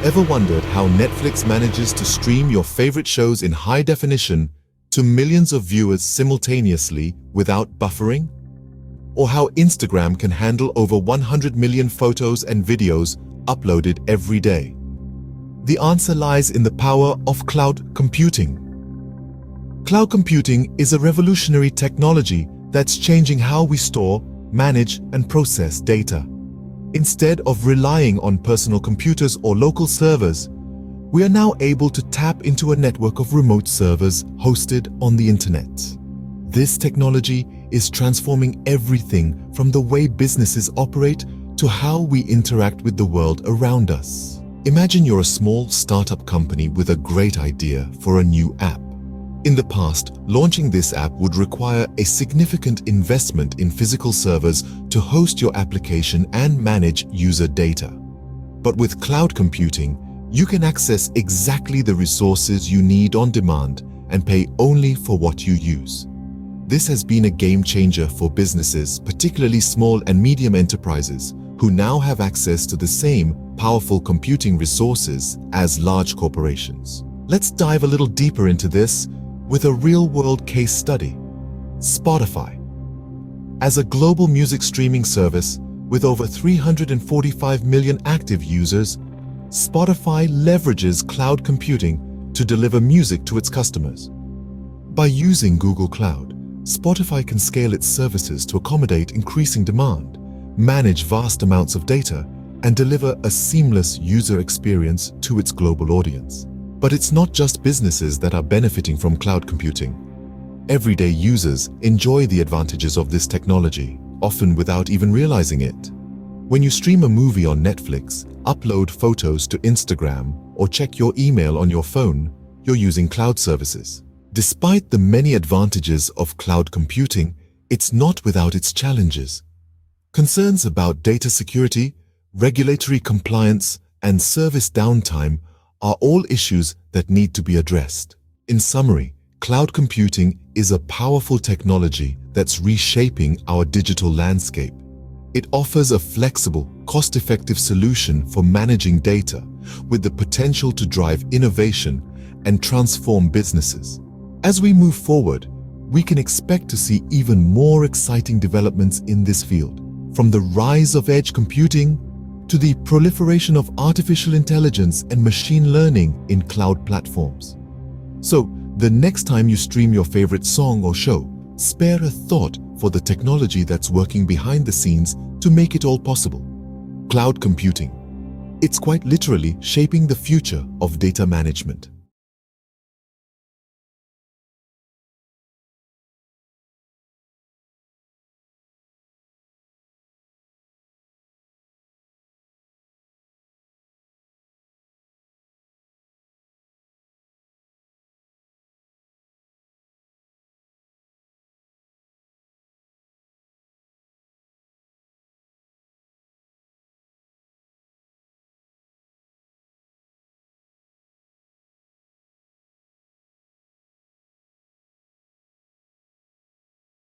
Ever wondered how Netflix manages to stream your favorite shows in high definition to millions of viewers simultaneously without buffering? Or how Instagram can handle over 100 million photos and videos uploaded every day? The answer lies in the power of cloud computing. Cloud computing is a revolutionary technology that's changing how we store, manage, and process data. Instead of relying on personal computers or local servers, we are now able to tap into a network of remote servers hosted on the internet. This technology is transforming everything from the way businesses operate to how we interact with the world around us. Imagine you're a small startup company with a great idea for a new app. In the past, launching this app would require a significant investment in physical servers to host your application and manage user data. But with cloud computing, you can access exactly the resources you need on demand and pay only for what you use. This has been a game changer for businesses, particularly small and medium enterprises, who now have access to the same powerful computing resources as large corporations. Let's dive a little deeper into this with a real-world case study. Spotify. As a global music streaming service with over 345 million active users, Spotify leverages cloud computing to deliver music to its customers. By using Google Cloud, Spotify can scale its services to accommodate increasing demand, manage vast amounts of data, and deliver a seamless user experience to its global audience. But it's not just businesses that are benefiting from cloud computing. Everyday users enjoy the advantages of this technology, often without even realizing it. When you stream a movie on Netflix, upload photos to Instagram, or check your email on your phone, you're using cloud services. Despite the many advantages of cloud computing, it's not without its challenges. Concerns about data security, regulatory compliance, and service downtime are all issues that need to be addressed. In summary, cloud computing is a powerful technology that's reshaping our digital landscape. It offers a flexible, cost-effective solution for managing data with the potential to drive innovation and transform businesses. As we move forward, we can expect to see even more exciting developments in this field, from the rise of edge computing to the proliferation of artificial intelligence and machine learning in cloud platforms. So, the next time you stream your favorite song or show, spare a thought for the technology that's working behind the scenes to make it all possible. Cloud computing. It's quite literally shaping the future of data management.